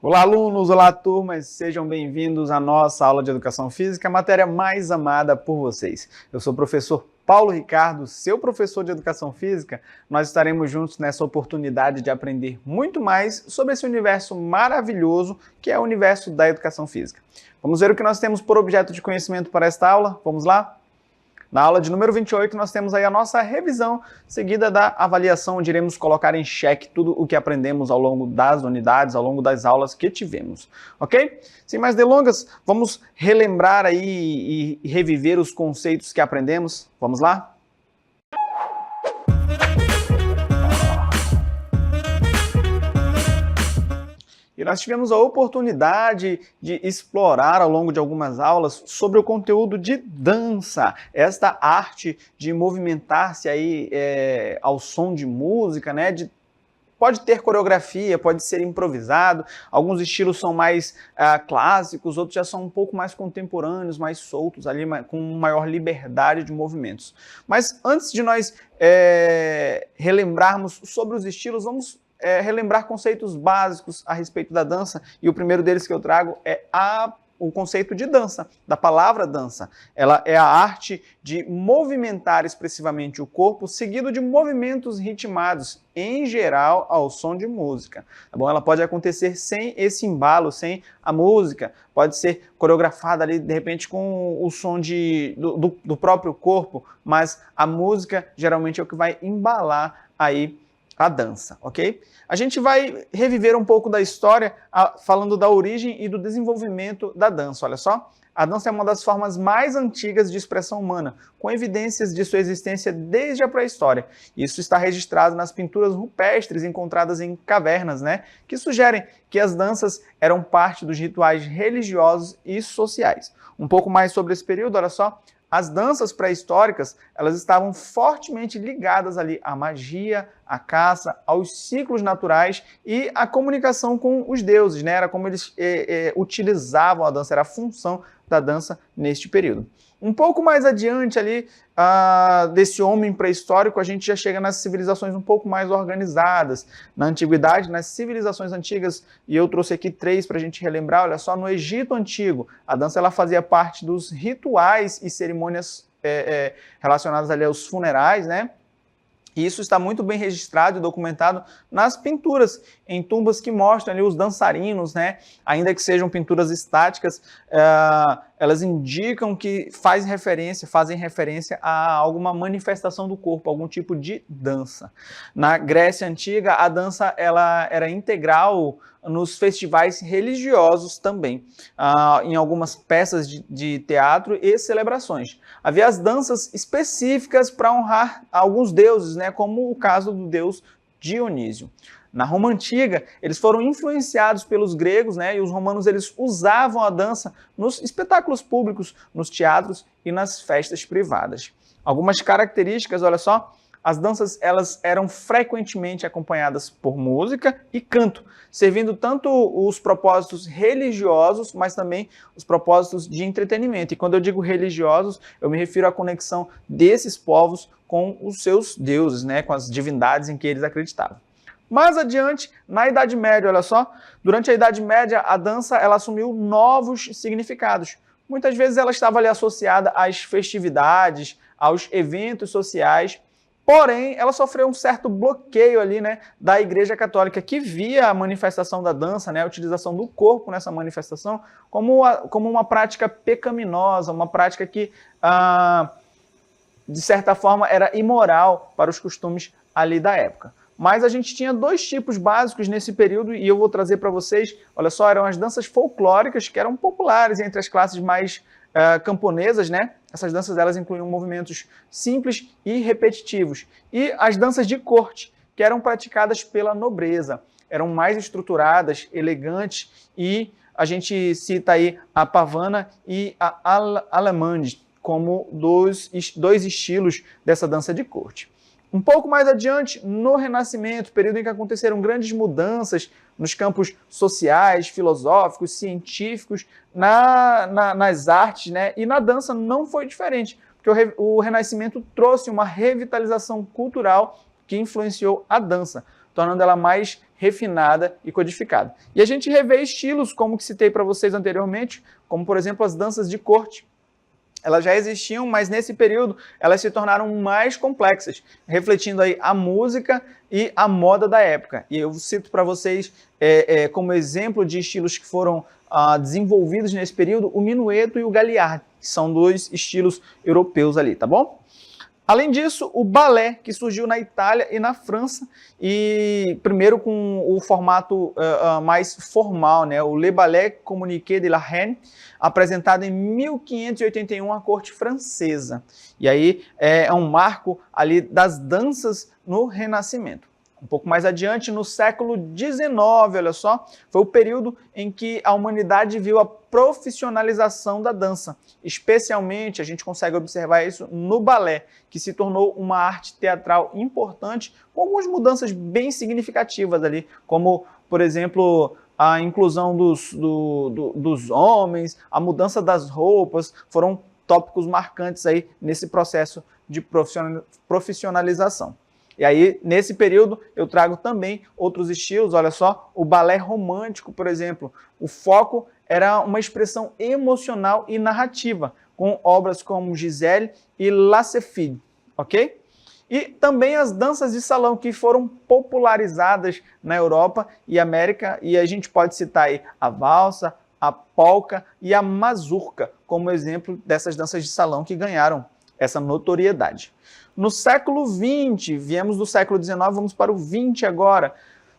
Olá, alunos! Olá, turmas! Sejam bem-vindos à nossa aula de Educação Física, a matéria mais amada por vocês. Eu sou o professor Paulo Ricardo, seu professor de Educação Física. Nós estaremos juntos nessa oportunidade de aprender muito mais sobre esse universo maravilhoso que é o universo da Educação Física. Vamos ver o que nós temos por objeto de conhecimento para esta aula? Vamos lá? Na aula de número 28, nós temos aí a nossa revisão, seguida da avaliação, onde iremos colocar em xeque tudo o que aprendemos ao longo das unidades, ao longo das aulas que tivemos, ok? Sem mais delongas, vamos relembrar aí e reviver os conceitos que aprendemos. Vamos lá? E nós tivemos a oportunidade de explorar ao longo de algumas aulas sobre o conteúdo de dança, esta arte de movimentar-se aí ao som de música, né? Pode ter coreografia, pode ser improvisado, alguns estilos são mais clássicos, outros já são um pouco mais contemporâneos, mais soltos ali, com maior liberdade de movimentos. Mas antes de nós relembrarmos sobre os estilos, vamos relembrar conceitos básicos a respeito da dança, e o primeiro deles que eu trago é o conceito de dança, da palavra dança. Ela é a arte de movimentar expressivamente o corpo, seguido de movimentos ritmados, em geral ao som de música. Tá bom? Ela pode acontecer sem esse embalo, sem a música, pode ser coreografada ali, de repente, com o som do próprio corpo, mas a música geralmente é o que vai embalar aí a dança, ok? A gente vai reviver um pouco da história falando da origem e do desenvolvimento da dança, olha só. A dança é uma das formas mais antigas de expressão humana, com evidências de sua existência desde a pré-história. Isso está registrado nas pinturas rupestres encontradas em cavernas, né? Que sugerem que as danças eram parte dos rituais religiosos e sociais. Um pouco mais sobre esse período, olha só. As danças pré-históricas, elas estavam fortemente ligadas ali à magia, à caça, aos ciclos naturais e à comunicação com os deuses, né? Era como eles utilizavam a dança, era a função da dança neste período. Um pouco mais adiante ali desse homem pré-histórico, a gente já chega nas civilizações um pouco mais organizadas. Na antiguidade, nas civilizações antigas, e eu trouxe aqui 3 para a gente relembrar, olha só, no Egito Antigo, a dança ela fazia parte dos rituais e cerimônias relacionadas ali aos funerais, né? E isso está muito bem registrado e documentado nas pinturas, em tumbas que mostram ali os dançarinos, né? Ainda que sejam pinturas estáticas, elas indicam que fazem referência a alguma manifestação do corpo, algum tipo de dança. Na Grécia Antiga, a dança ela era integral nos festivais religiosos também, em algumas peças de teatro e celebrações. Havia as danças específicas para honrar alguns deuses, né, como o caso do deus Dionísio. Na Roma Antiga, eles foram influenciados pelos gregos, né, e os romanos eles usavam a dança nos espetáculos públicos, nos teatros e nas festas privadas. Algumas características, olha só, as danças elas eram frequentemente acompanhadas por música e canto, servindo tanto os propósitos religiosos, mas também os propósitos de entretenimento. E quando eu digo religiosos, eu me refiro à conexão desses povos com os seus deuses, né, com as divindades em que eles acreditavam. Mais adiante, na Idade Média, olha só, durante a Idade Média, a dança ela assumiu novos significados. Muitas vezes ela estava ali associada às festividades, aos eventos sociais. Porém, ela sofreu um certo bloqueio ali, né, da Igreja Católica, que via a manifestação da dança, né, a utilização do corpo nessa manifestação, como uma prática pecaminosa, uma prática que, de certa forma, era imoral para os costumes ali da época. Mas a gente tinha 2 tipos básicos nesse período, e eu vou trazer para vocês, olha só, eram as danças folclóricas, que eram populares entre as classes mais camponesas, né? Essas danças elas incluíam movimentos simples e repetitivos. E as danças de corte, que eram praticadas pela nobreza. Eram mais estruturadas, elegantes, e a gente cita aí a pavana e a allemande como dois estilos dessa dança de corte. Um pouco mais adiante, no Renascimento, período em que aconteceram grandes mudanças nos campos sociais, filosóficos, científicos, nas artes, né? E na dança não foi diferente, porque o Renascimento trouxe uma revitalização cultural que influenciou a dança, tornando ela mais refinada e codificada. E a gente revê estilos, como que citei para vocês anteriormente, como por exemplo as danças de corte. Elas já existiam, mas nesse período elas se tornaram mais complexas, refletindo aí a música e a moda da época. E eu cito para vocês como exemplo de estilos que foram desenvolvidos nesse período, o minueto e o galliard, que são dois estilos europeus ali, tá bom? Além disso, o balé, que surgiu na Itália e na França, e primeiro com o formato mais formal, né? O Le Ballet Communiqué de la Reine, apresentado em 1581 à corte francesa. E aí é um marco ali das danças no Renascimento. Um pouco mais adiante, no século XIX, olha só, foi o período em que a humanidade viu a profissionalização da dança. Especialmente, a gente consegue observar isso no balé, que se tornou uma arte teatral importante, com algumas mudanças bem significativas ali, como, por exemplo, a inclusão dos homens, a mudança das roupas, foram tópicos marcantes aí nesse processo de profissionalização. E aí, nesse período, eu trago também outros estilos, olha só, o balé romântico, por exemplo. O foco era uma expressão emocional e narrativa, com obras como Giselle e La Céphide, ok? E também as danças de salão, que foram popularizadas na Europa e América, e a gente pode citar aí a valsa, a polca e a mazurca, como exemplo dessas danças de salão que ganharam essa notoriedade. No século XX, viemos do século XIX, vamos para o XX agora,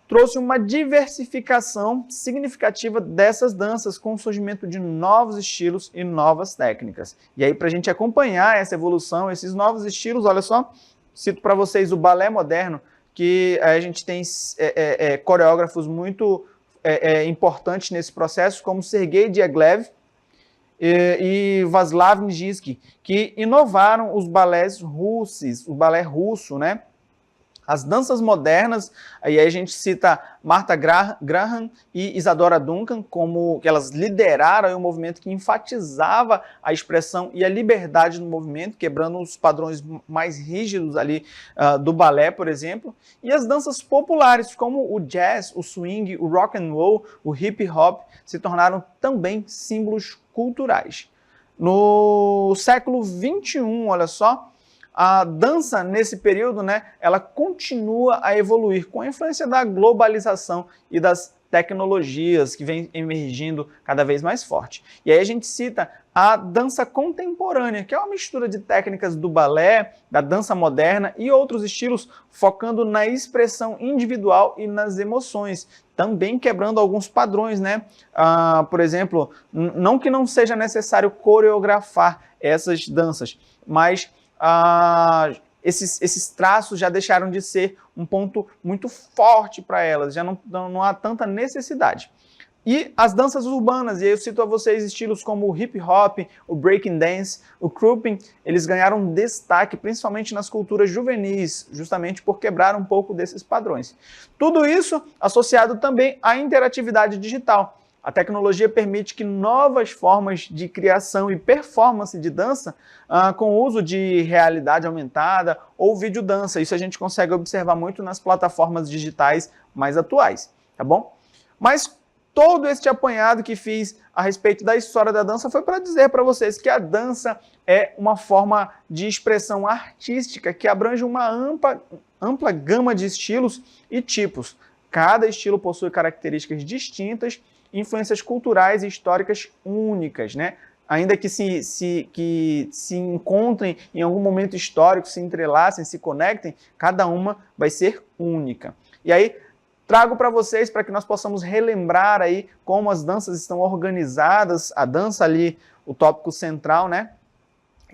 trouxe uma diversificação significativa dessas danças com o surgimento de novos estilos e novas técnicas. E aí, para a gente acompanhar essa evolução, esses novos estilos, olha só, cito para vocês o balé moderno, que a gente tem coreógrafos muito importantes nesse processo, como Sergei Diaghilev, e Vaslav Nijinsky, que inovaram os balés russos, o balé russo, né? As danças modernas, aí a gente cita Martha Graham e Isadora Duncan, como que elas lideraram um movimento que enfatizava a expressão e a liberdade no movimento, quebrando os padrões mais rígidos ali do balé, por exemplo. E as danças populares, como o jazz, o swing, o rock and roll, o hip hop, se tornaram também símbolos culturais. No século XXI, olha só, a dança nesse período, né, ela continua a evoluir com a influência da globalização e das tecnologias que vem emergindo cada vez mais forte. E aí a gente cita a dança contemporânea, que é uma mistura de técnicas do balé, da dança moderna e outros estilos, focando na expressão individual e nas emoções, também quebrando alguns padrões, né? Por exemplo, não que não seja necessário coreografar essas danças, mas esses traços já deixaram de ser um ponto muito forte para elas, já não há tanta necessidade. E as danças urbanas, e aí eu cito a vocês estilos como o hip hop, o breaking dance, o crumping, eles ganharam destaque principalmente nas culturas juvenis, justamente por quebrar um pouco desses padrões. Tudo isso associado também à interatividade digital. A tecnologia permite que novas formas de criação e performance de dança, com o uso de realidade aumentada ou videodança, isso a gente consegue observar muito nas plataformas digitais mais atuais, tá bom? Mas todo este apanhado que fiz a respeito da história da dança foi para dizer para vocês que a dança é uma forma de expressão artística que abrange uma ampla gama de estilos e tipos. Cada estilo possui características distintas, influências culturais e históricas únicas, né? Ainda que se encontrem em algum momento histórico, se entrelacem, se conectem, cada uma vai ser única. E aí, trago para vocês, para que nós possamos relembrar aí como as danças estão organizadas, a dança ali, o tópico central, né?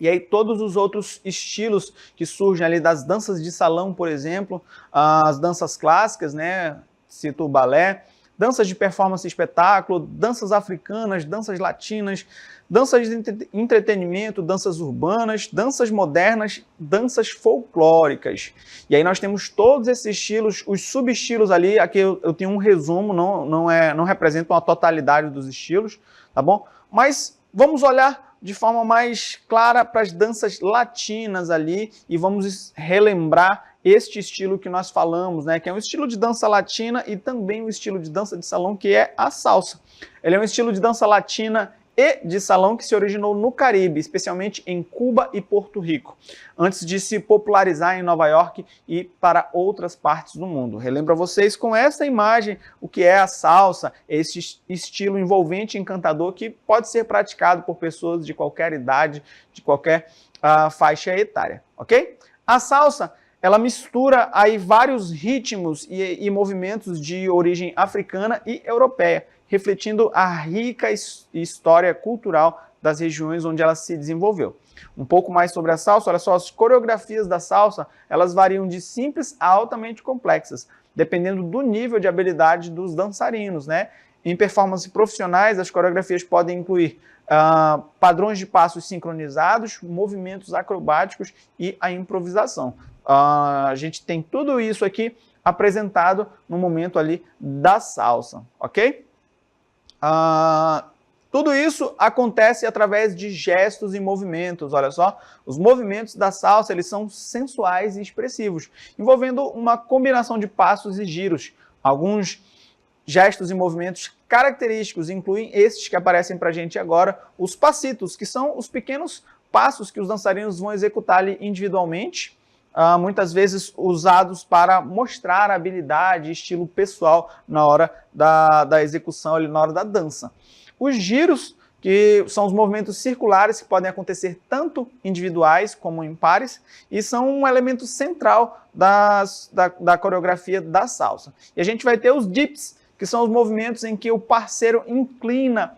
E aí todos os outros estilos que surgem ali das danças de salão, por exemplo, as danças clássicas, né? Cito o balé, danças de performance e espetáculo, danças africanas, danças latinas, danças de entretenimento, danças urbanas, danças modernas, danças folclóricas. E aí nós temos todos esses estilos, os subestilos ali, aqui eu tenho um resumo, não representam a totalidade dos estilos, tá bom? Mas vamos olhar de forma mais clara para as danças latinas ali e vamos relembrar este estilo que nós falamos, né, que é um estilo de dança latina e também um estilo de dança de salão que é a salsa. Ele é um estilo de dança latina e de salão que se originou no Caribe, especialmente em Cuba e Porto Rico, antes de se popularizar em Nova York e para outras partes do mundo. Relembro a vocês com essa imagem o que é a salsa, esse estilo envolvente e encantador que pode ser praticado por pessoas de qualquer idade, de qualquer faixa etária, ok? A salsa, ela mistura aí vários ritmos e movimentos de origem africana e europeia, refletindo a rica história cultural das regiões onde ela se desenvolveu. Um pouco mais sobre a salsa, olha só, as coreografias da salsa, elas variam de simples a altamente complexas, dependendo do nível de habilidade dos dançarinos, né? Em performances profissionais, as coreografias podem incluir padrões de passos sincronizados, movimentos acrobáticos e a improvisação. A gente tem tudo isso aqui apresentado no momento ali da salsa, ok? Tudo isso acontece através de gestos e movimentos, olha só. Os movimentos da salsa, eles são sensuais e expressivos, envolvendo uma combinação de passos e giros. Alguns gestos e movimentos característicos incluem estes que aparecem para a gente agora, os passitos, que são os pequenos passos que os dançarinos vão executar ali individualmente, muitas vezes usados para mostrar habilidade e estilo pessoal na hora da execução, ali, na hora da dança. Os giros, que são os movimentos circulares que podem acontecer tanto individuais como em pares, e são um elemento central da coreografia da salsa. E a gente vai ter os dips, que são os movimentos em que o parceiro inclina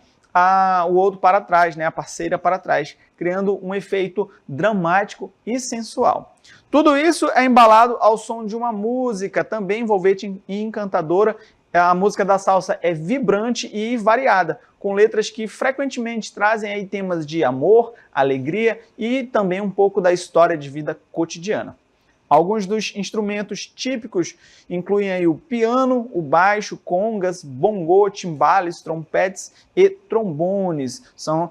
o outro para trás, né, a parceira para trás, criando um efeito dramático e sensual. Tudo isso é embalado ao som de uma música também envolvente e encantadora. A música da salsa é vibrante e variada, com letras que frequentemente trazem aí temas de amor, alegria e também um pouco da história de vida cotidiana. Alguns dos instrumentos típicos incluem aí o piano, o baixo, congas, bongô, timbales, trompetes e trombones. São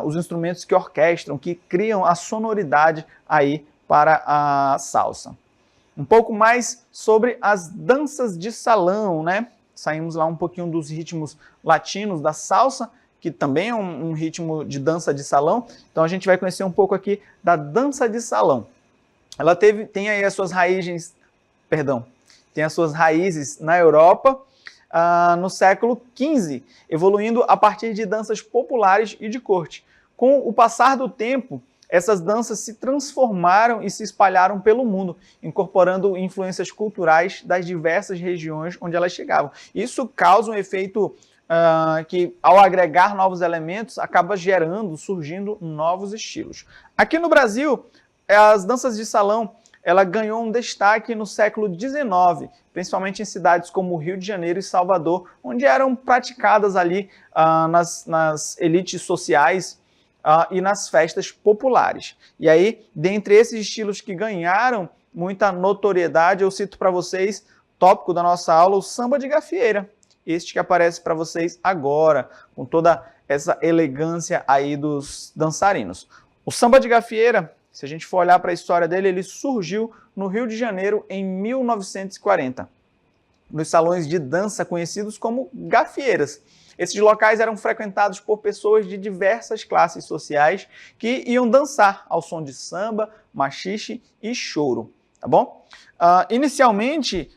os instrumentos que orquestram, que criam a sonoridade aí para a salsa. Um pouco mais sobre as danças de salão, né? Saímos lá um pouquinho dos ritmos latinos da salsa, que também é um ritmo de dança de salão. Então a gente vai conhecer um pouco aqui da dança de salão. Ela tem aí as suas raízes, tem as suas raízes na Europa no século XV, evoluindo a partir de danças populares e de corte. Com o passar do tempo, essas danças se transformaram e se espalharam pelo mundo, incorporando influências culturais das diversas regiões onde elas chegavam. Isso causa um efeito que, ao agregar novos elementos, acaba surgindo novos estilos. Aqui no Brasil, as danças de salão, ela ganhou um destaque no século XIX, principalmente em cidades como Rio de Janeiro e Salvador, onde eram praticadas ali nas elites sociais e nas festas populares. E aí, dentre esses estilos que ganharam muita notoriedade, eu cito para vocês, tópico da nossa aula, o samba de gafieira. Este que aparece para vocês agora, com toda essa elegância aí dos dançarinos. O samba de gafieira, se a gente for olhar para a história dele, ele surgiu no Rio de Janeiro em 1940, nos salões de dança conhecidos como gafieiras. Esses locais eram frequentados por pessoas de diversas classes sociais que iam dançar ao som de samba, machixe e choro, tá bom? Inicialmente,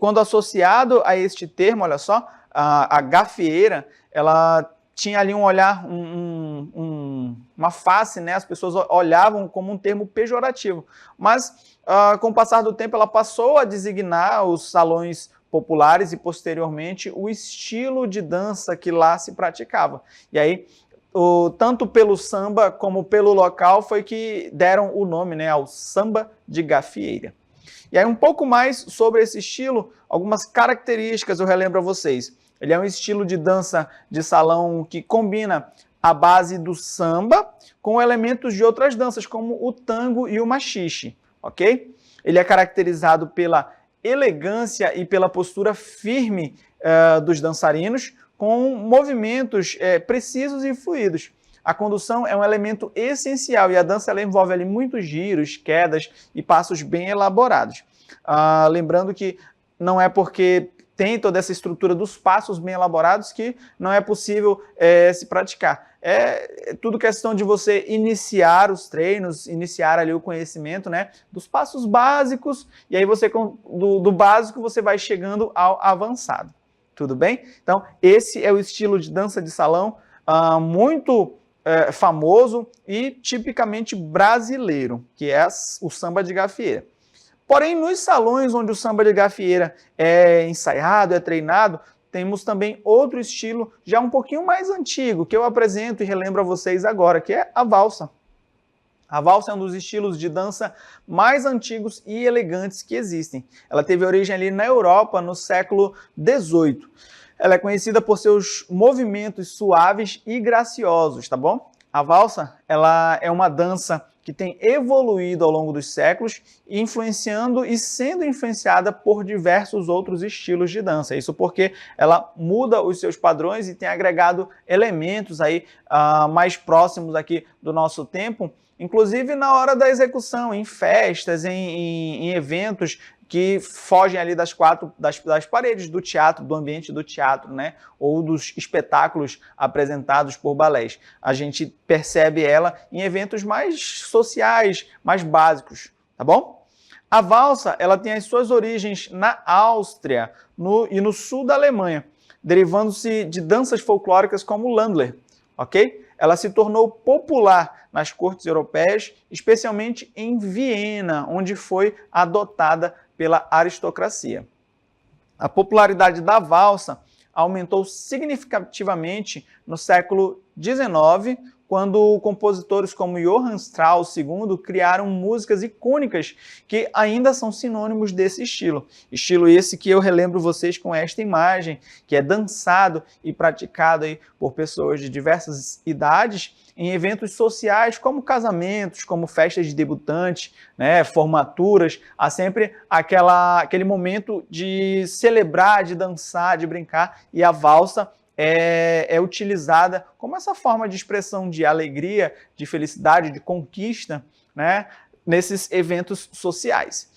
quando associado a este termo, olha só, a gafieira, ela tinha ali um olhar, uma face, né? As pessoas olhavam como um termo pejorativo. Mas, com o passar do tempo, ela passou a designar os salões populares e, posteriormente, o estilo de dança que lá se praticava. E aí, tanto pelo samba como pelo local, foi que deram o nome, né, ao samba de gafieira. E aí, um pouco mais sobre esse estilo, algumas características eu relembro a vocês. Ele é um estilo de dança de salão que combina a base do samba com elementos de outras danças, como o tango e o machixe, ok? Ele é caracterizado pela elegância e pela postura firme dos dançarinos, com movimentos precisos e fluidos. A condução é um elemento essencial e a dança ela envolve ali muitos giros, quedas e passos bem elaborados. Lembrando que não é porque tem toda essa estrutura dos passos bem elaborados que não é possível se praticar. É tudo questão de você iniciar os treinos, iniciar ali o conhecimento, né, dos passos básicos, e aí você do básico você vai chegando ao avançado. Tudo bem? Então, esse é o estilo de dança de salão muito famoso e tipicamente brasileiro, que é o samba de gafieira. Porém, nos salões onde o samba de gafieira é ensaiado, é treinado, temos também outro estilo já um pouquinho mais antigo, que eu apresento e relembro a vocês agora, que é a valsa. A valsa é um dos estilos de dança mais antigos e elegantes que existem. Ela teve origem ali na Europa no século XVIII. Ela é conhecida por seus movimentos suaves e graciosos, tá bom? A valsa, ela é uma dança que tem evoluído ao longo dos séculos, influenciando e sendo influenciada por diversos outros estilos de dança. Isso porque ela muda os seus padrões e tem agregado elementos aí mais próximos aqui do nosso tempo, inclusive na hora da execução, em festas, em eventos que fogem ali das paredes do teatro, do ambiente do teatro, né? Ou dos espetáculos apresentados por balés. A gente percebe ela em eventos mais sociais, mais básicos, tá bom? A valsa, ela tem as suas origens na Áustria e no sul da Alemanha, derivando-se de danças folclóricas como o Ländler, ok? Ela se tornou popular nas cortes europeias, especialmente em Viena, onde foi adotada pela aristocracia. A popularidade da valsa aumentou significativamente no século XIX, quando compositores como Johann Strauss II criaram músicas icônicas que ainda são sinônimos desse estilo. Estilo esse que eu relembro vocês com esta imagem, que é dançado e praticado aí por pessoas de diversas idades em eventos sociais como casamentos, como festas de debutantes, né, formaturas. Há sempre aquele momento de celebrar, de dançar, de brincar, e a valsa é utilizada como essa forma de expressão de alegria, de felicidade, de conquista, né, nesses eventos sociais.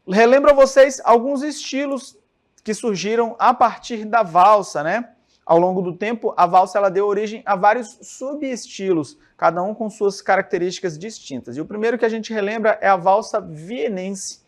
Relembro a vocês alguns estilos que surgiram a partir da valsa, né? Ao longo do tempo, a valsa ela deu origem a vários subestilos, cada um com suas características distintas. E o primeiro que a gente relembra é a valsa vienense.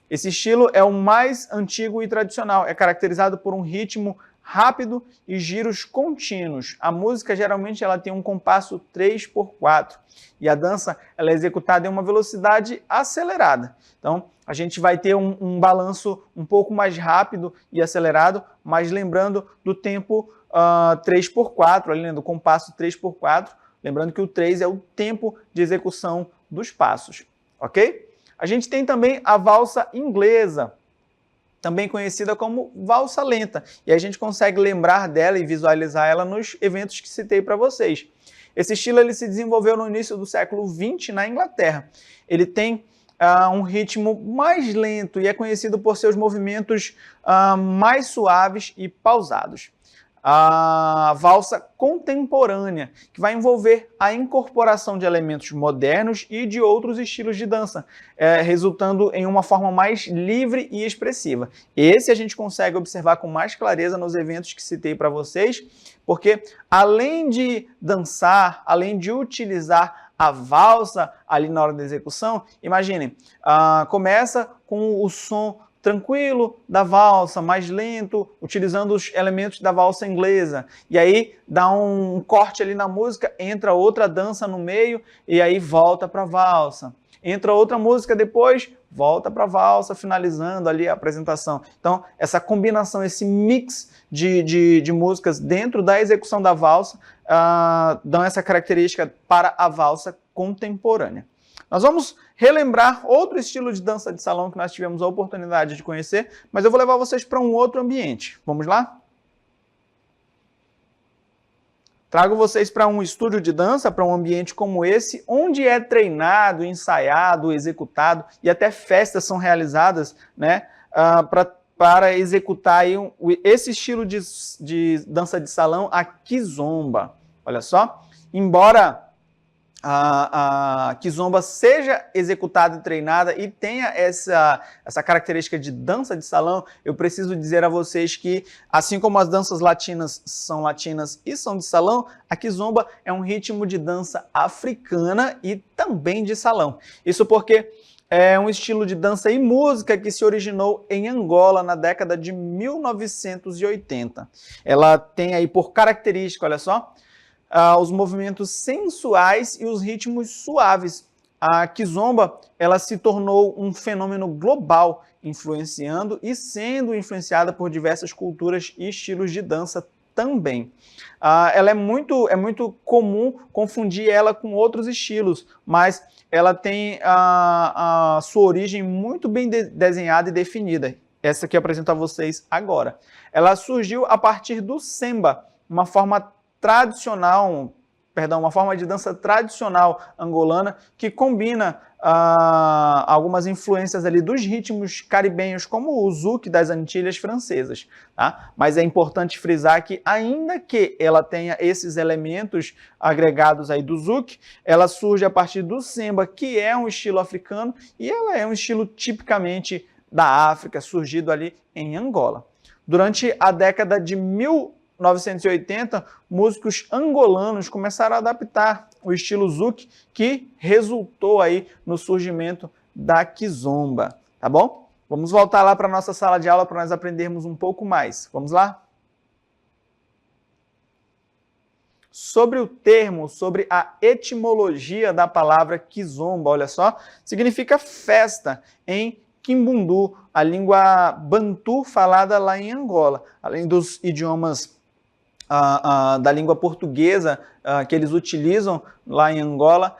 Esse estilo é o mais antigo e tradicional, é caracterizado por um ritmo rápido e giros contínuos. A música geralmente ela tem um compasso 3/4 e a dança ela é executada em uma velocidade acelerada. Então, a gente vai ter um balanço um pouco mais rápido e acelerado, mas lembrando do tempo 3/4, ali, né, do compasso 3/4, lembrando que o 3 é o tempo de execução dos passos, ok? A gente tem também a valsa inglesa, também conhecida como valsa lenta, e a gente consegue lembrar dela e visualizar ela nos eventos que citei para vocês. Esse estilo ele se desenvolveu no início do século XX na Inglaterra. Ele tem um ritmo mais lento e é conhecido por seus movimentos mais suaves e pausados. A valsa contemporânea, que vai envolver a incorporação de elementos modernos e de outros estilos de dança, resultando em uma forma mais livre e expressiva. Esse a gente consegue observar com mais clareza nos eventos que citei para vocês, porque além de dançar, além de utilizar a valsa ali na hora da execução, imaginem, começa com o som tranquilo da valsa, mais lento, utilizando os elementos da valsa inglesa. E aí dá um corte ali na música, entra outra dança no meio e aí volta para a valsa. Entra outra música depois, volta para a valsa, finalizando ali a apresentação. Então, essa combinação, esse mix de músicas dentro da execução da valsa dão essa característica para a valsa contemporânea. Nós vamos relembrar outro estilo de dança de salão que nós tivemos a oportunidade de conhecer, mas eu vou levar vocês para um outro ambiente. Vamos lá? Trago vocês para um estúdio de dança, para um ambiente como esse, onde é treinado, ensaiado, executado e até festas são realizadas, né, para executar aí esse estilo de dança de salão, a kizomba. Olha só, embora a kizomba seja executada e treinada e tenha essa característica de dança de salão, eu preciso dizer a vocês que, assim como as danças latinas são latinas e são de salão, a kizomba é um ritmo de dança africana e também de salão. Isso porque é um estilo de dança e música que se originou em Angola na década de 1980. Ela tem aí por característica, olha só, os movimentos sensuais e os ritmos suaves. A kizomba, ela se tornou um fenômeno global, influenciando e sendo influenciada por diversas culturas e estilos de dança também. Ela é muito comum confundir ela com outros estilos, mas ela tem a sua origem muito bem desenhada e definida. Essa que eu apresento a vocês agora. Ela surgiu a partir do semba, uma forma de dança tradicional angolana que combina algumas influências ali dos ritmos caribenhos, como o zouk das Antilhas Francesas. Tá? Mas é importante frisar que, ainda que ela tenha esses elementos agregados aí do zouk, ela surge a partir do semba, que é um estilo africano, e ela é um estilo tipicamente da África, surgido ali em Angola. Durante a década de 1980, músicos angolanos começaram a adaptar o estilo zouk, que resultou aí no surgimento da kizomba, tá bom? Vamos voltar lá para a nossa sala de aula para nós aprendermos um pouco mais. Vamos lá? Sobre o termo, sobre a etimologia da palavra kizomba, olha só, significa festa em Kimbundu, a língua bantu falada lá em Angola, além dos idiomas da língua portuguesa que eles utilizam lá em Angola,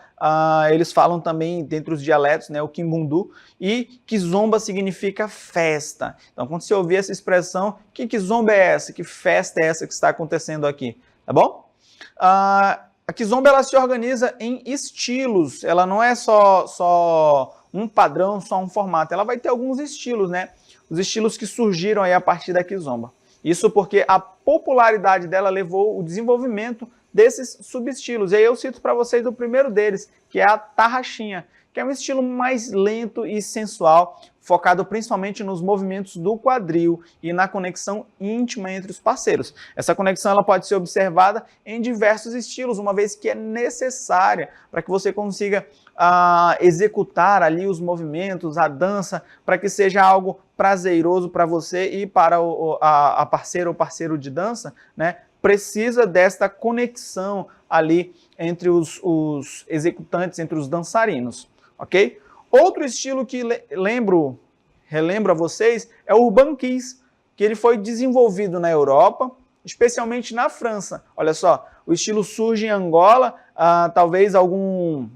eles falam também, dentre os dialetos, né, o Kimbundu, e kizomba significa festa. Então, quando você ouvir essa expressão, que kizomba é essa? Que festa é essa que está acontecendo aqui? Tá bom? A kizomba, ela se organiza em estilos, ela não é só um padrão, só um formato, ela vai ter alguns estilos, né? Os estilos que surgiram aí a partir da kizomba. Isso porque a popularidade dela levou o desenvolvimento desses subestilos. E aí eu cito para vocês o primeiro deles, que é a tarraxinha, que é um estilo mais lento e sensual, focado principalmente nos movimentos do quadril e na conexão íntima entre os parceiros. Essa conexão ela pode ser observada em diversos estilos, uma vez que é necessária para que você consiga executar ali os movimentos, a dança, para que seja algo prazeroso para você e para a parceira ou parceiro de dança, né? Precisa desta conexão ali entre os executantes, entre os dançarinos, ok? Outro estilo que relembro a vocês é o Urban Kiss, que ele foi desenvolvido na Europa, especialmente na França. Olha só, o estilo surge em Angola, talvez algum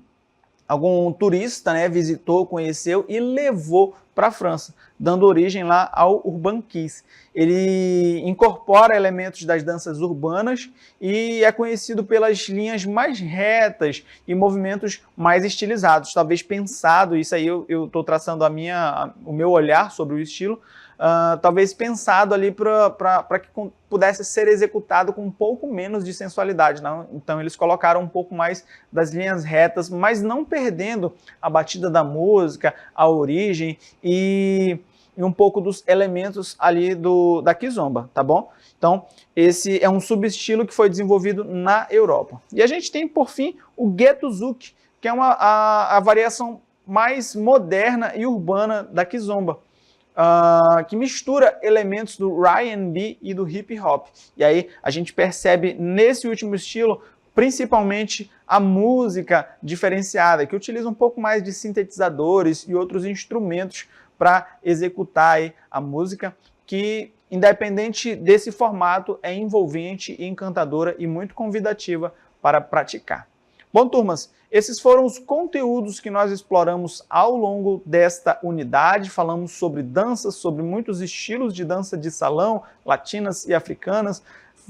turista, né, visitou, conheceu e levou para a França, dando origem lá ao Urban Kiss. Ele incorpora elementos das danças urbanas e é conhecido pelas linhas mais retas e movimentos mais estilizados. Talvez pensado, isso aí eu estou traçando o meu olhar sobre o estilo, talvez pensado ali para que pudesse ser executado com um pouco menos de sensualidade. Não? Então eles colocaram um pouco mais das linhas retas, mas não perdendo a batida da música, a origem e um pouco dos elementos ali da kizomba, tá bom? Então esse é um subestilo que foi desenvolvido na Europa. E a gente tem, por fim, o Ghetto Zouk, que é a variação mais moderna e urbana da kizomba. Que mistura elementos do R&B e do hip hop. E aí a gente percebe nesse último estilo, principalmente a música diferenciada, que utiliza um pouco mais de sintetizadores e outros instrumentos para executar aí a música, que independente desse formato é envolvente e encantadora e muito convidativa para praticar. Bom, turmas, esses foram os conteúdos que nós exploramos ao longo desta unidade. Falamos sobre danças, sobre muitos estilos de dança de salão, latinas e africanas.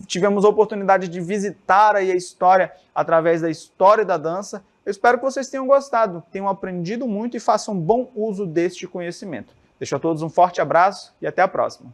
Tivemos a oportunidade de visitar aí a história através da história da dança. Eu espero que vocês tenham gostado, tenham aprendido muito e façam bom uso deste conhecimento. Deixo a todos um forte abraço e até a próxima.